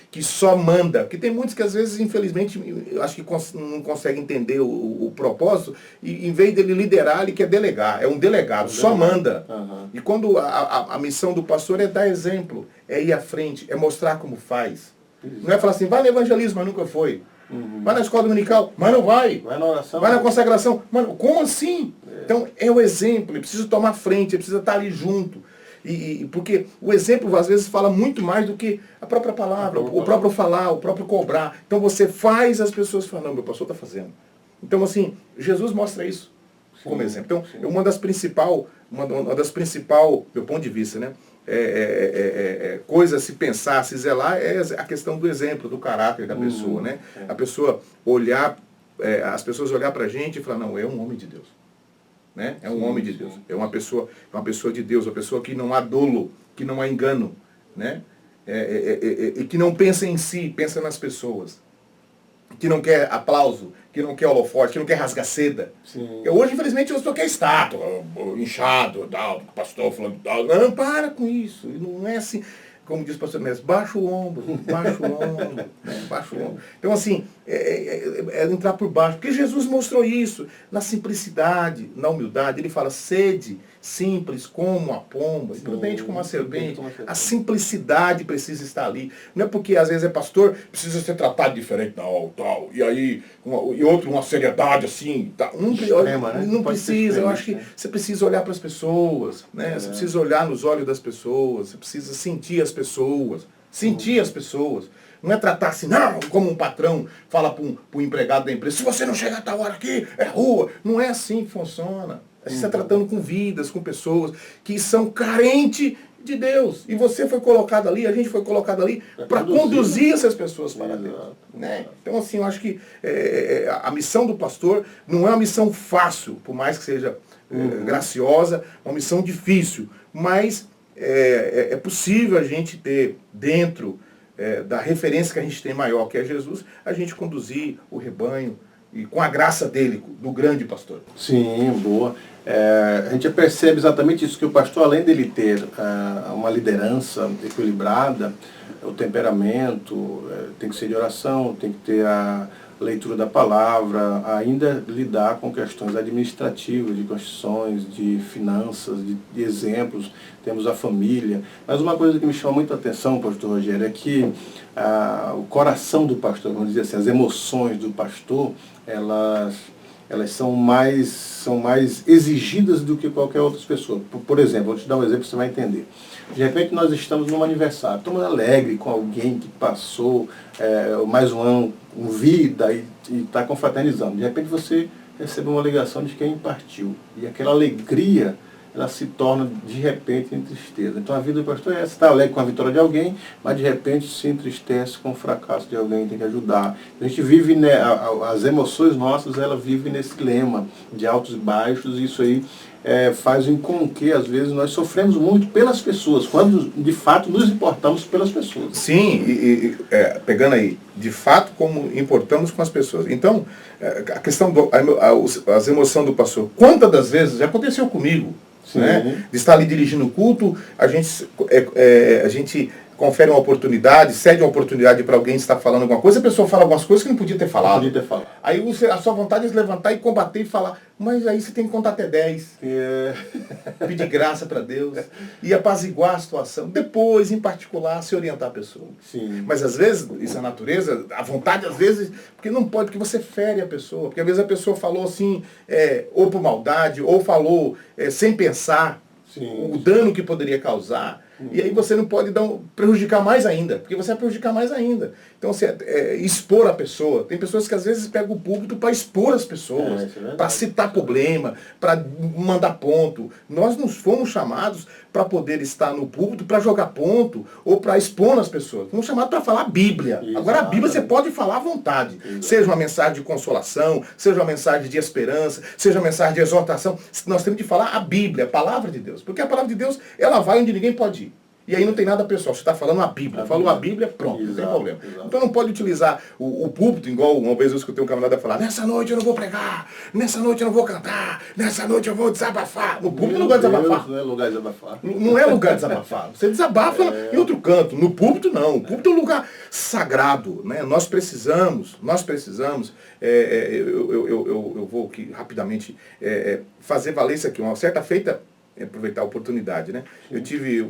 B: que só manda. Porque tem muitos que às vezes, infelizmente, eu acho que não conseguem entender o propósito, e em vez dele liderar, ele quer delegar. É um delegado, só manda. E quando a missão do pastor é dar exemplo, é ir à frente, é mostrar como faz. Não é falar assim, vai no evangelismo, mas nunca foi. Vai na escola dominical, mas não vai.
A: Vai na oração.
B: Vai na consagração, mano, como assim? Então é o exemplo, ele precisa tomar frente, ele precisa estar ali junto. Porque o exemplo às vezes fala muito mais do que a própria palavra, o próprio falar, o próprio cobrar. Então você faz as pessoas falar, não, meu pastor está fazendo. Então assim, Jesus mostra isso como exemplo. Então uma das principais, do ponto de vista, né, coisa a se pensar, a se zelar, é a questão do exemplo, do caráter da pessoa, né? A pessoa olhar, as pessoas olhar para a gente e falar, não, é um homem de Deus. Né? É um homem de Deus, é uma pessoa de Deus, uma pessoa que não há dolo, que não há engano, né? E que não pensa em si, pensa nas pessoas, que não quer aplauso, que não quer holofote, que não quer rasga-seda. Hoje, infelizmente, eu só quer estátua, inchado, tal, pastor falando tal. Não, para com isso, não é assim. Como diz o pastor Mestre, baixa o ombro, né? Baixa o ombro. Então, assim, entrar por baixo. Porque Jesus mostrou isso, na simplicidade, na humildade. Ele fala, sede simples como a pomba, e prudente como a serpente. A simplicidade precisa estar ali. Não é porque, às vezes, é pastor, precisa ser tratado diferente, não, tal. E aí, e outro, uma seriedade assim. Tal. Não precisa. Eu acho que você precisa olhar para as pessoas, né? Você precisa olhar nos olhos das pessoas, você precisa sentir as pessoas. Sentir as pessoas. Não é tratar assim, não, como um patrão fala para um empregado da empresa, se você não chegar a tal hora aqui, é rua. Não é assim que funciona. A gente está tratando com vidas, com pessoas que são carentes de Deus. E você foi colocado ali, a gente foi colocado ali para conduzir essas pessoas para Deus. Né? Então, assim, eu acho que a missão do pastor não é uma missão fácil, por mais que seja graciosa, uma missão difícil. Mas é possível a gente ter dentro da referência que a gente tem maior, que é Jesus, a gente conduzir o rebanho e com a graça dele, do grande pastor.
A: Sim, boa. A gente percebe exatamente isso, que o pastor, além dele ter uma liderança equilibrada, o temperamento, tem que ser de oração, tem que ter a leitura da palavra, ainda lidar com questões administrativas, de constituições, de finanças, de exemplos, temos a família. Mas uma coisa que me chama muito a atenção, pastor Rogério, é que o coração do pastor, vamos dizer assim, as emoções do pastor, elas elas são mais exigidas do que qualquer outra pessoa. Por exemplo, vou te dar um exemplo que você vai entender. De repente nós estamos num aniversário, estamos alegre com alguém que passou mais um ano com vida e está confraternizando. De repente você recebe uma ligação de quem partiu. E aquela alegria, ela se torna de repente em tristeza. Então a vida do pastor é essa, está alegre com a vitória de alguém, mas de repente se entristece com o fracasso de alguém, tem que ajudar. A gente vive, né, as emoções nossas, ela vive nesse lema de altos e baixos, e isso aí faz com que às vezes nós sofremos muito pelas pessoas, quando de fato nos importamos pelas pessoas.
B: Sim, pegando aí, de fato como importamos com as pessoas. Então, a questão as emoções do pastor, quantas das vezes já aconteceu comigo? Né? De estar ali dirigindo o culto, a gente confere uma oportunidade, cede uma oportunidade para alguém estar falando alguma coisa, a pessoa fala algumas coisas que não podia ter falado. Aí a sua vontade é levantar e combater e falar, mas aí você tem que contar até 10. Pedir graça para Deus e apaziguar a situação. Depois, em particular, se orientar a pessoa.
A: Sim.
B: Mas às vezes, isso é a natureza, a vontade às vezes, porque não pode, porque você fere a pessoa. Porque às vezes a pessoa falou assim, ou por maldade, ou falou sem pensar.
A: Sim.
B: O dano que poderia causar, e aí você não pode prejudicar mais ainda, porque você vai prejudicar mais ainda. Então, expor a pessoa. Tem pessoas que às vezes pegam o púlpito para expor as pessoas, para citar problema, para mandar ponto. Nós não fomos chamados para poder estar no púlpito para jogar ponto ou para expor as pessoas. Fomos chamados para falar a Bíblia. Exatamente. Agora a Bíblia você pode falar à vontade. Exatamente. Seja uma mensagem de consolação, seja uma mensagem de esperança, seja uma mensagem de exortação. Nós temos de falar a Bíblia, a palavra de Deus. Porque a palavra de Deus, ela vai onde ninguém pode ir. E aí não tem nada pessoal, você está falando a Bíblia. Falou a Bíblia, pronto, não tem problema. Exato. Então não pode utilizar o púlpito, igual uma vez eu escutei um camarada falar, nessa noite eu não vou pregar, nessa noite eu não vou cantar, nessa noite eu vou desabafar. No púlpito não é lugar de desabafar.
A: Não é lugar de desabafar.
B: Não é lugar de desabafar. Você desabafa em outro canto. No púlpito não. O púlpito é um lugar sagrado. Né? Nós precisamos, eu vou aqui rapidamente fazer valer isso aqui. Uma certa feita, aproveitar a oportunidade, né? Sim. Eu tive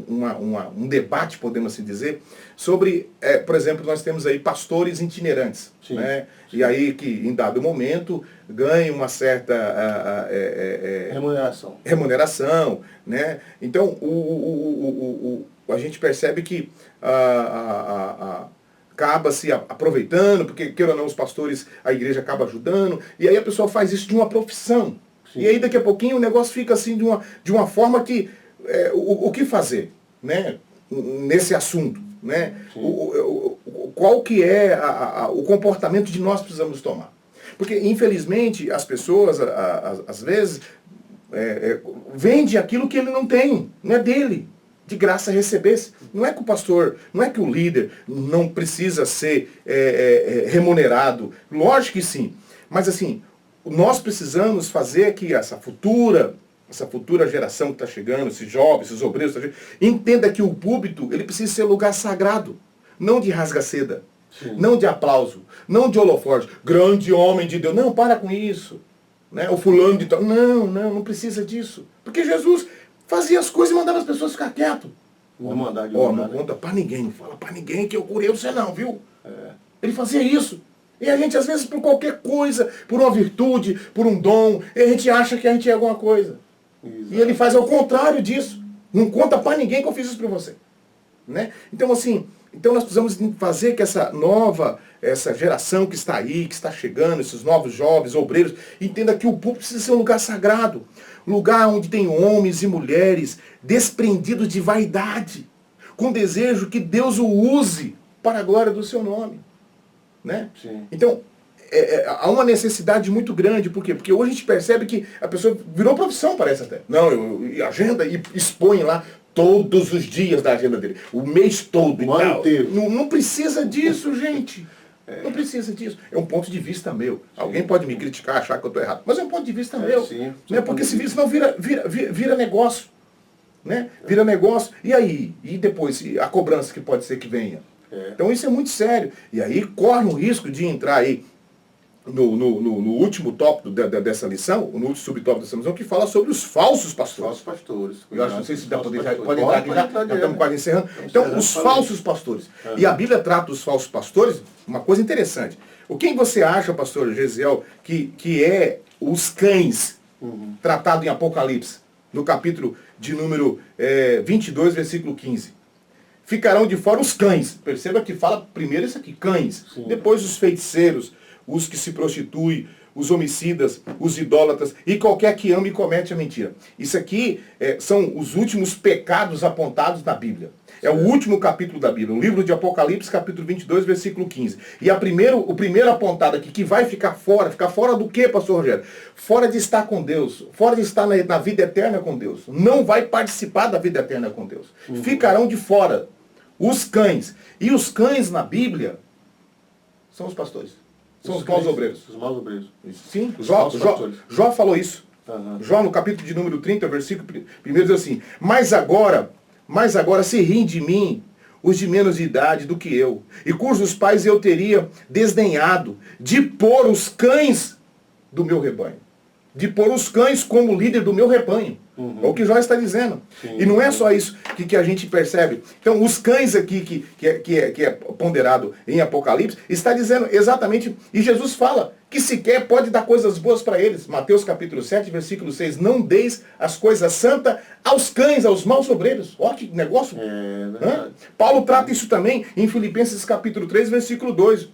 B: um debate, podemos assim dizer, sobre, por exemplo, nós temos aí pastores itinerantes, sim, né? Sim. E aí que em dado momento ganham uma certa remuneração, né? Então a gente percebe que acaba se aproveitando, porque queira ou não os pastores, a igreja acaba ajudando, e aí a pessoa faz isso de uma profissão. Sim. E aí daqui a pouquinho o negócio fica assim de uma forma que o que fazer, né, nesse assunto, né? Qual que é o comportamento de nós precisamos tomar? Porque infelizmente as pessoas às vezes vende aquilo que ele não tem, não é dele, de graça recebesse. Não é que o pastor, não é que o líder não precisa ser remunerado, lógico que sim, mas assim, nós precisamos fazer que essa futura geração que está chegando, esses jovens, esses obreiros, entenda que o púlpito ele precisa ser lugar sagrado, não de rasga-seda, não de aplauso, não de holofote, grande homem de Deus. Não, para com isso. Né? O fulano de tal. Não precisa disso. Porque Jesus fazia as coisas e mandava as pessoas ficar quieto.
A: Não
B: conta para ninguém, não fala para ninguém que eu curei você não, viu? Ele fazia isso. E a gente, às vezes, por qualquer coisa, por uma virtude, por um dom, a gente acha que a gente é alguma coisa. Exato. E ele faz ao contrário disso. Não conta para ninguém que eu fiz isso para você. Né? Então, assim, nós precisamos fazer que essa geração que está aí, que está chegando, esses novos jovens, obreiros, entenda que o púlpito precisa ser um lugar sagrado. Um lugar onde tem homens e mulheres desprendidos de vaidade, com desejo que Deus o use para a glória do seu nome. Né? Então, há uma necessidade muito grande. Por quê? Porque hoje a gente percebe que a pessoa virou profissão, parece até. Não, agenda e expõe lá todos os dias da agenda dele. O mês todo. O ano inteiro. Não precisa disso, gente. Não precisa disso. É um ponto de vista meu. Sim. Alguém pode me criticar, achar que eu estou errado. Mas é um ponto de vista meu. Sim, né? Porque senão vira negócio. Né? Vira negócio. E aí? E depois? A cobrança que pode ser que venha? Então isso é muito sério. E aí corre o risco de entrar aí no último tópico dessa lição, no último subtópico dessa lição, que fala sobre os falsos pastores.
A: Falsos pastores.
B: Eu acho, não sei se dá pode entrar aqui,
A: já
B: estamos quase encerrando. Então, os falsos pastores. E a Bíblia trata os falsos pastores, uma coisa interessante. Quem você acha, pastor Gesiel, que é os cães, tratado em Apocalipse, no capítulo de número 22, versículo 15? Ficarão de fora os cães. Perceba que fala primeiro isso aqui, cães. Sim. Depois os feiticeiros, os que se prostituem, os homicidas, os idólatras e qualquer que ama e comete a mentira. Isso aqui são os últimos pecados apontados na Bíblia. É o último capítulo da Bíblia, o livro de Apocalipse, capítulo 22, versículo 15. E o primeiro apontado aqui, que vai ficar fora do quê, pastor Rogério? Fora de estar com Deus, fora de estar na vida eterna com Deus. Não vai participar da vida eterna com Deus. Ficarão de fora os cães. E os cães na Bíblia são os pastores. São os maus obreiros.
A: Os maus obreiros.
B: Sim, Jó falou isso. Jó, no capítulo de número 30, versículo 1, diz assim: Mas agora se riem de mim os de menos idade do que eu, e cujos pais eu teria desdenhado, de pôr os cães do meu rebanho. De pôr os cães como líder do meu rebanho. É o que Jó está dizendo. Sim, e não é só isso que a gente percebe. Então, os cães aqui, que é ponderado em Apocalipse, está dizendo exatamente, e Jesus fala que sequer pode dar coisas boas para eles. Mateus capítulo 7, versículo 6, não deis as coisas santas aos cães, aos maus obreiros. Olha que negócio. Paulo trata isso também em Filipenses capítulo 3, versículo 2.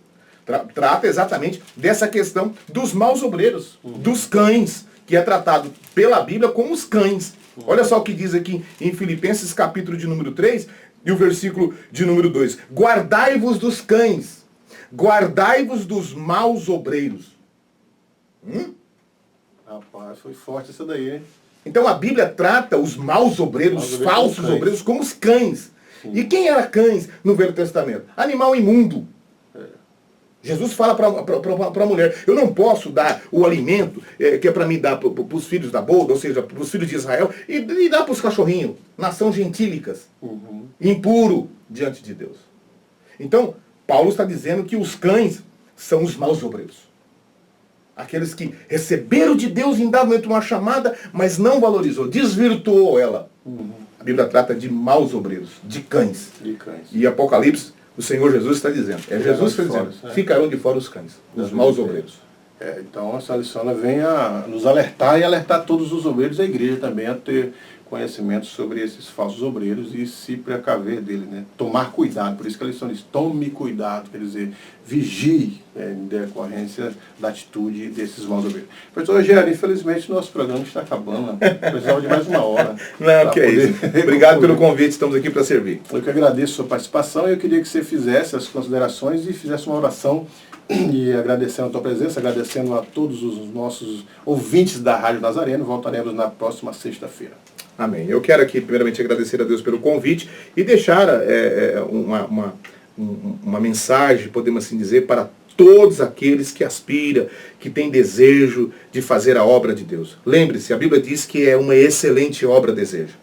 B: Trata exatamente dessa questão dos maus obreiros, dos cães, que é tratado pela Bíblia como os cães. Olha só o que diz aqui em Filipenses capítulo de número 3 e o versículo de número 2. Guardai-vos dos cães, guardai-vos dos maus obreiros.
A: Rapaz, foi forte essa daí, hein?
B: Então a Bíblia trata os maus obreiros, os falsos obreiros, como os cães. Sim. E quem era cães no Velho Testamento? Animal imundo. Jesus fala para a mulher: eu não posso dar o alimento que é para mim dar para os filhos da bolda, ou seja, para os filhos de Israel, e dar para os cachorrinhos, nação gentílicas, impuro diante de Deus. Então, Paulo está dizendo que os cães são os maus obreiros. Aqueles que receberam de Deus em dado momento uma chamada, mas não valorizou, desvirtuou ela. A Bíblia trata de maus obreiros, de cães. E Apocalipse, o Senhor Jesus está dizendo, Jesus está dizendo, ficarão de fora os cães, os maus obreiros.
A: Então essa lição vem a nos alertar e alertar todos os obreiros da igreja também a ter conhecimento sobre esses falsos obreiros e se precaver dele, né? Tomar cuidado, por isso que a lição diz, tome cuidado, quer dizer, vigie em decorrência da atitude desses maus obreiros. Professor Rogério, infelizmente nosso programa está acabando, precisava de mais uma hora.
B: Não, que é isso. Obrigado pelo convite, estamos aqui para servir.
A: Eu que agradeço a sua participação e eu queria que você fizesse as considerações e fizesse uma oração e agradecendo a tua presença, agradecendo a todos os nossos ouvintes da Rádio Nazareno. Voltaremos na próxima sexta-feira.
B: Amém. Eu quero aqui, primeiramente, agradecer a Deus pelo convite e deixar uma mensagem, podemos assim dizer, para todos aqueles que aspiram, que têm desejo de fazer a obra de Deus. Lembre-se, a Bíblia diz que é uma excelente obra desejo.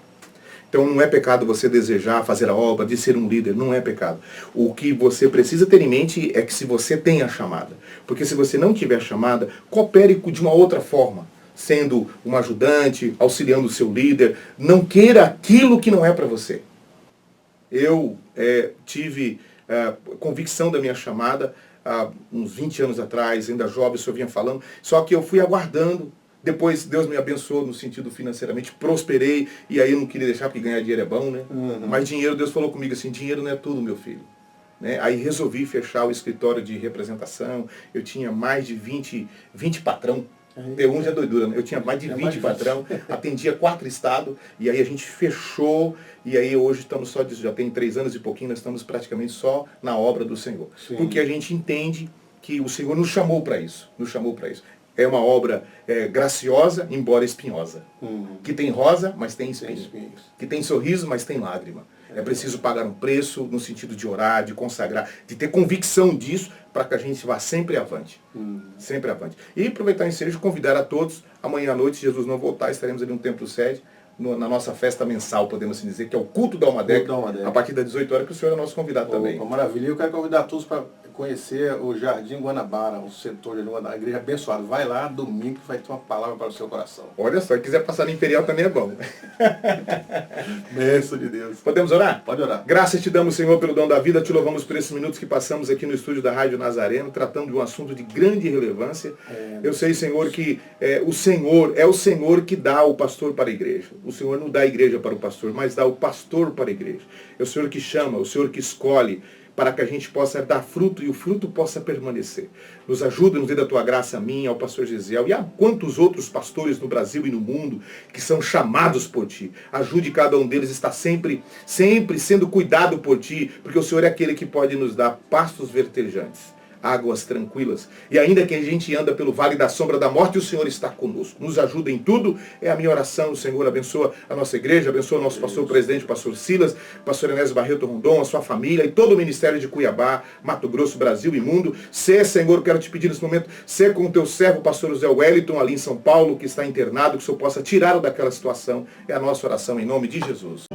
B: Então não é pecado você desejar fazer a obra, de ser um líder, não é pecado. O que você precisa ter em mente é que se você tem a chamada. Porque se você não tiver a chamada, coopere de uma outra forma. Sendo um ajudante, auxiliando o seu líder. Não queira aquilo que não é para você. Eu tive convicção da minha chamada há uns 20 anos atrás, ainda jovem, o senhor vinha falando, só que eu fui aguardando. Depois Deus me abençoou no sentido financeiramente, prosperei, e aí eu não queria deixar porque ganhar dinheiro é bom, né? Mas dinheiro, Deus falou comigo assim, dinheiro não é tudo, meu filho. Né? Aí resolvi fechar o escritório de representação, eu tinha mais de 20 patrão. Ter um já é doidura, né? Eu tinha mais de 20 patrão, atendia 4 estados, e aí a gente fechou, e aí hoje estamos só, já tem 3 anos e pouquinho, nós estamos praticamente só na obra do Senhor. Sim. Porque a gente entende que o Senhor nos chamou para isso, É uma obra graciosa, embora espinhosa. Que tem rosa, mas tem espinhos. Que tem sorriso, mas tem lágrima. É preciso pagar um preço no sentido de orar, de consagrar, de ter convicção disso, para que a gente vá sempre avante. Sempre avante. E aproveitar o ensejo, convidar a todos, amanhã à noite, se Jesus não voltar, estaremos ali no Templo Sede, na nossa festa mensal, podemos assim dizer, que é o culto da Almadeca, a partir das 18 horas, que o senhor é nosso convidado também.
A: Maravilha. Eu quero convidar todos para conhecer o Jardim Guanabara, o setor de Guanabara, a igreja abençoada. Vai lá, domingo, que vai ter uma palavra para o seu coração.
B: Olha só, se quiser passar no Imperial também é bom.
A: Bênção de Deus.
B: Podemos orar?
A: Pode orar.
B: Graças te damos, Senhor, pelo dom da vida. Te louvamos por esses minutos que passamos aqui no estúdio da Rádio Nazareno, tratando de um assunto de grande relevância. Eu sei, Senhor, que o Senhor que dá o pastor para a igreja. O Senhor não dá a igreja para o pastor, mas dá o pastor para a igreja. É o Senhor que chama, o Senhor que escolhe, para que a gente possa dar fruto e o fruto possa permanecer. Nos ajuda, nos dê da tua graça a mim, ao pastor Gesiel e a quantos outros pastores no Brasil e no mundo que são chamados por ti. Ajude cada um deles a estar sempre sendo cuidado por ti, porque o Senhor é aquele que pode nos dar pastos verdejantes, águas tranquilas. E ainda que a gente anda pelo vale da sombra da morte, o Senhor está conosco. Nos ajuda em tudo. É a minha oração. O Senhor abençoa a nossa igreja, abençoa o nosso pastor presidente, pastor Silas, pastor Enésio Barreto Rondon, a sua família e todo o ministério de Cuiabá, Mato Grosso, Brasil e mundo. Senhor, quero te pedir nesse momento, com o teu servo, pastor José Wellington, ali em São Paulo, que está internado, que o Senhor possa tirá-lo daquela situação. É a nossa oração em nome de Jesus.